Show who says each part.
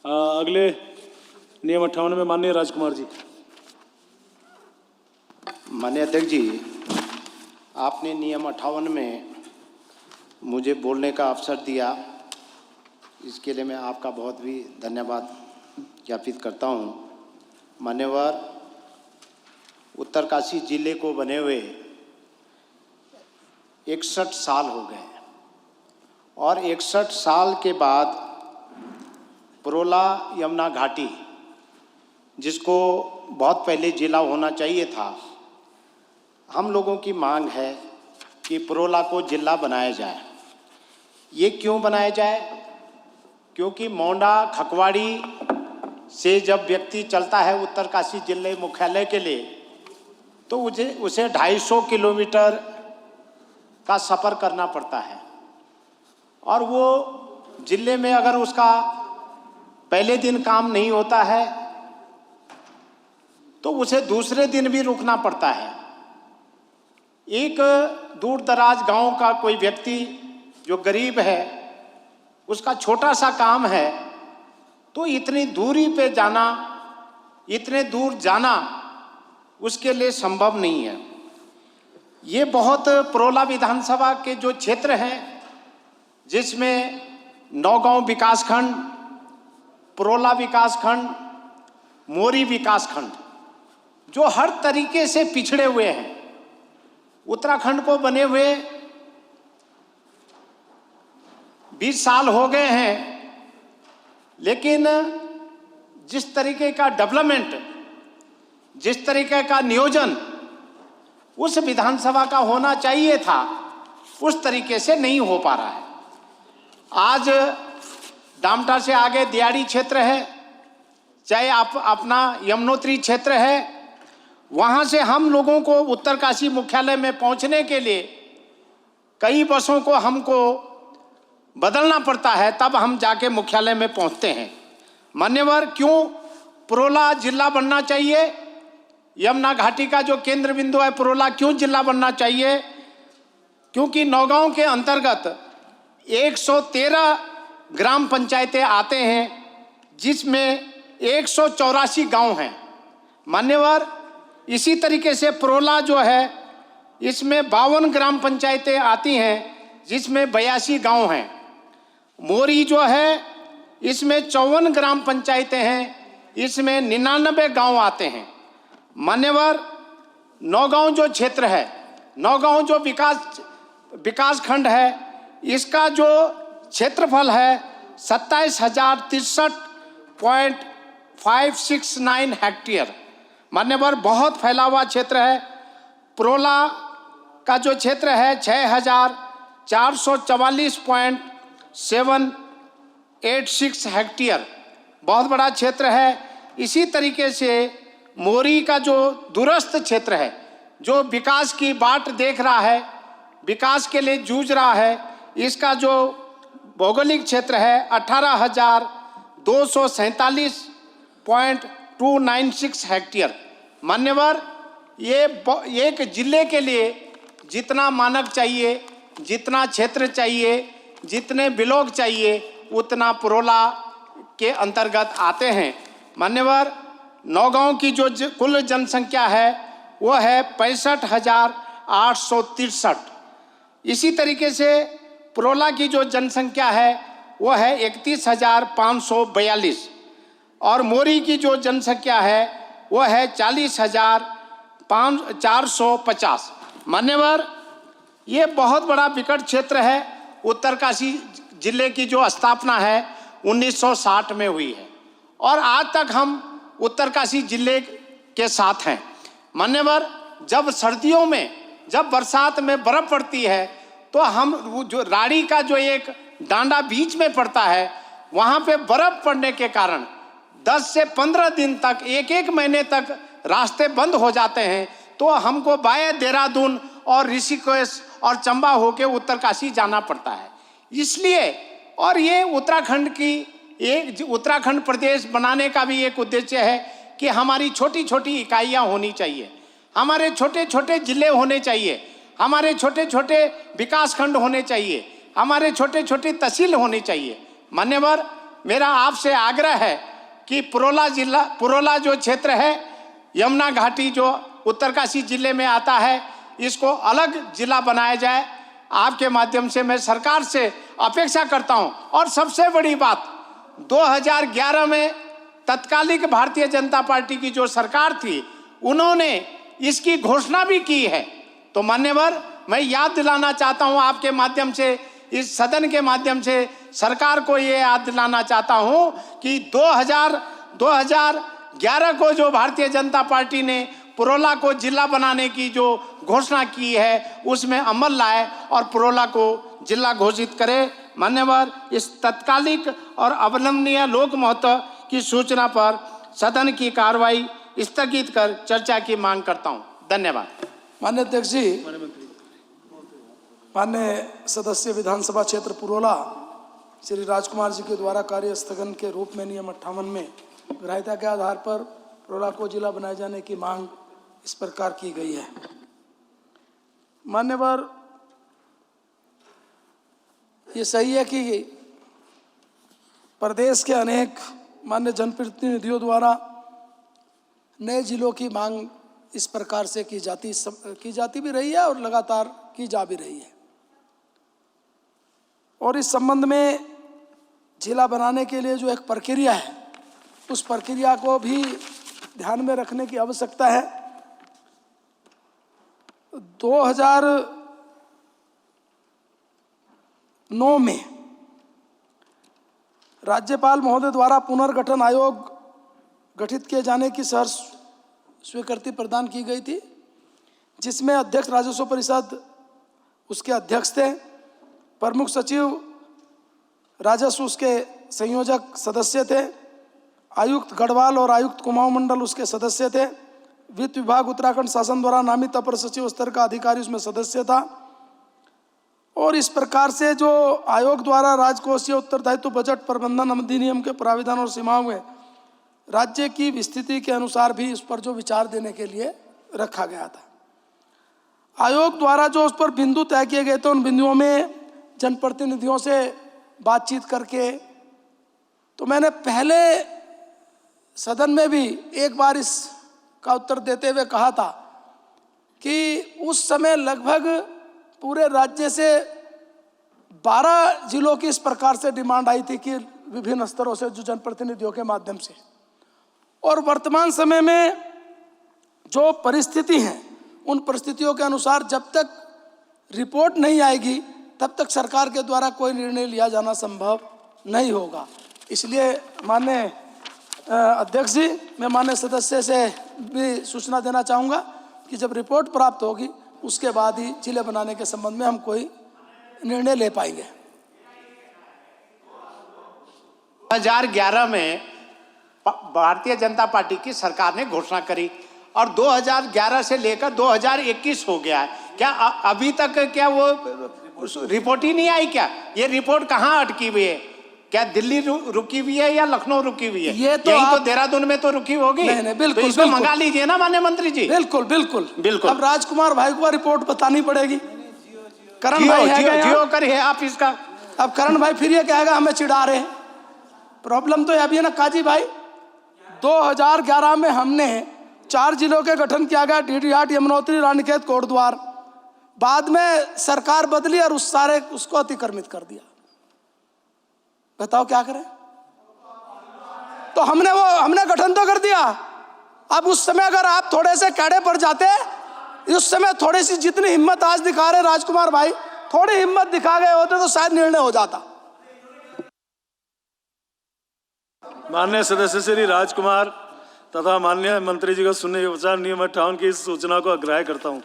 Speaker 1: अगले नियम 58 में माननीय राजकुमार जी।
Speaker 2: माननीय अध्यक्ष जी, आपने नियम 58 में मुझे बोलने का अवसर दिया, इसके लिए मैं आपका बहुत भी धन्यवाद ज्ञापित करता हूँ। मान्यवर, उत्तरकाशी जिले को बने हुए 61 साल हो गए और 61 साल के बाद पुरोला यमुना घाटी, जिसको बहुत पहले जिला होना चाहिए था, हम लोगों की मांग है कि पुरोला को जिला बनाया जाए। ये क्यों बनाया जाए? क्योंकि मोंडा खकवाड़ी से जब व्यक्ति चलता है उत्तरकाशी जिले मुख्यालय के लिए तो उसे 250 किलोमीटर का सफ़र करना पड़ता है और वो जिले में अगर उसका पहले दिन काम नहीं होता है तो उसे दूसरे दिन भी रुकना पड़ता है। एक दूर दराज गांव का कोई व्यक्ति जो गरीब है, उसका छोटा सा काम है, तो इतनी दूरी पे जाना, इतने दूर जाना उसके लिए संभव नहीं है। ये बहुत पुरोला विधानसभा के जो क्षेत्र हैं, जिसमें नौगांव विकासखंड, पुरोला विकासखंड, मोरी विकासखंड, जो हर तरीके से पिछड़े हुए हैं। उत्तराखंड को बने हुए 20 साल हो गए हैं, लेकिन जिस तरीके का डेवलपमेंट, जिस तरीके का नियोजन उस विधानसभा का होना चाहिए था, उस तरीके से नहीं हो पा रहा है। आज डामटा से आगे दियाड़ी क्षेत्र है, चाहे आप अपना यमुनोत्री क्षेत्र है, वहाँ से हम लोगों को उत्तरकाशी मुख्यालय में पहुँचने के लिए कई बसों को हमको बदलना पड़ता है, तब हम जाके मुख्यालय में पहुँचते हैं। मान्यवर, क्यों पुरोला जिला बनना चाहिए? यमुना घाटी का जो केंद्र बिंदु है पुरोला, क्यों जिला बनना चाहिए? क्योंकि नौगांव के अंतर्गत 113 ग्राम पंचायतें आते हैं, जिसमें 184 गांव हैं। मान्यवर, इसी तरीके से पुरोला जो है, इसमें 52 ग्राम पंचायतें आती हैं, जिसमें 82 गांव हैं। मोरी जो है, इसमें 54 ग्राम पंचायतें हैं, इसमें 99 गांव आते हैं। मान्यवर, नौगांव जो क्षेत्र है, नौगांव जो विकासखंड है, इसका जो क्षेत्रफल है 27,063.569 हेक्टेयर। मान्यवर, बहुत फैला हुआ क्षेत्र है। पुरोला का जो क्षेत्र है 6,444.786 हेक्टेयर, बहुत बड़ा क्षेत्र है। इसी तरीके से मोरी का जो दूरस्थ क्षेत्र है, जो विकास की बाट देख रहा है, विकास के लिए जूझ रहा है, इसका जो भौगोलिक क्षेत्र है 18,247.296 हेक्टेयर। मान्यवर, ये एक जिले के लिए जितना मानक चाहिए, जितना क्षेत्र चाहिए, जितने ब्लॉक चाहिए, उतना पुरोला के अंतर्गत आते हैं। मान्यवर, नौगांव की जो कुल जनसंख्या है वो है 65,863। इसी तरीके से पुरोला की जो जनसंख्या है वो है 31,542 और मोरी की जो जनसंख्या है वो है 40,450। मान्यवर, ये बहुत बड़ा विकट क्षेत्र है। उत्तरकाशी जिले की जो स्थापना है 1960 में हुई है और आज तक हम उत्तरकाशी जिले के साथ हैं। मान्यवर, जब सर्दियों में, जब बरसात में बर्फ पड़ती है तो हम जो राड़ी का जो एक डांडा बीच में पड़ता है, वहाँ पे बर्फ पड़ने के कारण 10 से 15 दिन तक, एक महीने तक रास्ते बंद हो जाते हैं। तो हमको बाय देहरादून और ऋषिकेश और चंबा होके उत्तरकाशी जाना पड़ता है। इसलिए, और ये उत्तराखंड प्रदेश बनाने का भी एक उद्देश्य है कि हमारी छोटी छोटी इकाइयाँ होनी चाहिए, हमारे छोटे छोटे जिले होने चाहिए, हमारे छोटे छोटे विकासखंड होने चाहिए, हमारे छोटे छोटे तहसील होने चाहिए। मान्यवर, मेरा आपसे आग्रह है कि पुरोला जो क्षेत्र है, यमुना घाटी जो उत्तरकाशी जिले में आता है, इसको अलग जिला बनाया जाए। आपके माध्यम से मैं सरकार से अपेक्षा करता हूं। और सबसे बड़ी बात, 2011 में तत्कालिक भारतीय जनता पार्टी की जो सरकार थी, उन्होंने इसकी घोषणा भी की है। तो मान्यवर, मैं याद दिलाना चाहता हूं आपके माध्यम से, इस सदन के माध्यम से सरकार को ये याद दिलाना चाहता हूं कि 2011 को जो भारतीय जनता पार्टी ने पुरोला को जिला बनाने की जो घोषणा की है, उसमें अमल लाए और पुरोला को जिला घोषित करे। मान्यवर, इस तत्कालिक और अवलंबनीय लोक महत्व की सूचना पर सदन की कार्रवाई स्थगित कर चर्चा की मांग करता हूं। धन्यवाद।
Speaker 3: माननीय अध्यक्ष जी, माननीय सदस्य विधानसभा क्षेत्र पुरोला श्री राजकुमार जी के द्वारा कार्य स्थगन के रूप में नियम 58 में ग्राह्यता के आधार पर पुरोला को जिला बनाए जाने की मांग इस प्रकार की गई है। मान्यवर, ये सही है कि प्रदेश के अनेक मान्य जनप्रतिनिधियों द्वारा नए जिलों की मांग इस प्रकार से की जाती भी रही है और लगातार की जा भी रही है। और इस संबंध में जिला बनाने के लिए जो एक प्रक्रिया है, उस प्रक्रिया को भी ध्यान में रखने की आवश्यकता है। 2009 में राज्यपाल महोदय द्वारा पुनर्गठन आयोग गठित किए जाने की सहर्ष स्वीकृति प्रदान की गई थी, जिसमें अध्यक्ष राजस्व परिषद उसके अध्यक्ष थे, प्रमुख सचिव राजस्व उसके संयोजक सदस्य थे, आयुक्त गढ़वाल और आयुक्त कुमाऊं मंडल उसके सदस्य थे, वित्त विभाग उत्तराखंड शासन द्वारा नामित अपर सचिव स्तर का अधिकारी उसमें सदस्य था। और इस प्रकार से जो आयोग द्वारा राजकोषीय उत्तरदायित्व बजट प्रबंधन अधिनियम के प्राविधान और सीमाओं में राज्य की स्थिति के अनुसार भी इस पर जो विचार देने के लिए रखा गया था। आयोग द्वारा जो उस पर बिंदु तय किए गए थे, उन बिंदुओं में जनप्रतिनिधियों से बातचीत करके, तो मैंने पहले सदन में भी एक बार इसका उत्तर देते हुए कहा था कि उस समय लगभग पूरे राज्य से 12 जिलों की इस प्रकार से डिमांड आई थी कि विभिन्न स्तरों से जो जनप्रतिनिधियों के माध्यम से। और वर्तमान समय में जो परिस्थिति है, उन परिस्थितियों के अनुसार जब तक रिपोर्ट नहीं आएगी तब तक सरकार के द्वारा कोई निर्णय लिया जाना संभव नहीं होगा। इसलिए माननीय अध्यक्ष जी, मैं माननीय सदस्य से भी सूचना देना चाहूँगा कि जब रिपोर्ट प्राप्त होगी उसके बाद ही जिले बनाने के संबंध में हम कोई निर्णय ले पाएंगे।
Speaker 2: 2011 में भारतीय जनता पार्टी की सरकार ने घोषणा करी और 2011 से लेकर 2021 हो गया है। क्या अभी तक क्या वो रिपोर्ट ही नहीं आई? क्या ये रिपोर्ट कहाँ अटकी हुई है? क्या दिल्ली रुकी हुई है या लखनऊ रुकी हुई है?
Speaker 3: ये तो
Speaker 2: यही तो देहरादून में तो रुकी होगी।
Speaker 3: नहीं, बिल्कुल,
Speaker 2: तो इसको मंगा लीजिए ना माननीय मंत्री जी।
Speaker 3: बिल्कुल बिल्कुल
Speaker 2: बिल्कुल।
Speaker 3: अब राजकुमार भाई को रिपोर्ट बतानी पड़ेगी। करण
Speaker 2: जियो,
Speaker 3: भाई है
Speaker 2: जियो, जियो करिए आप इसका।
Speaker 3: अब करण भाई फिर ये कहेगा हमें चिढ़ा रहे हैं। प्रॉब्लम तो अभी है ना काजी भाई, 2011 में हमने 4 जिलों के गठन किया गया, डीडीहाट, यमुनोत्री, रानीखेत, कोटद्वार। बाद में सरकार बदली और उसको अतिक्रमित कर दिया। बताओ क्या करें? तो हमने गठन तो कर दिया। अब उस समय अगर आप थोड़े से कैडे पड़ जाते, उस समय थोड़ी सी जितनी हिम्मत आज दिखा रहे राजकुमार भाई, थोड़ी हिम्मत दिखा गए होते तो शायद निर्णय हो जाता।
Speaker 1: माननीय सदस्य श्री राजकुमार तथा माननीय मंत्री जी को सुनने के पश्चात नियम 58 की इस सूचना को अग्राह्य करता हूं।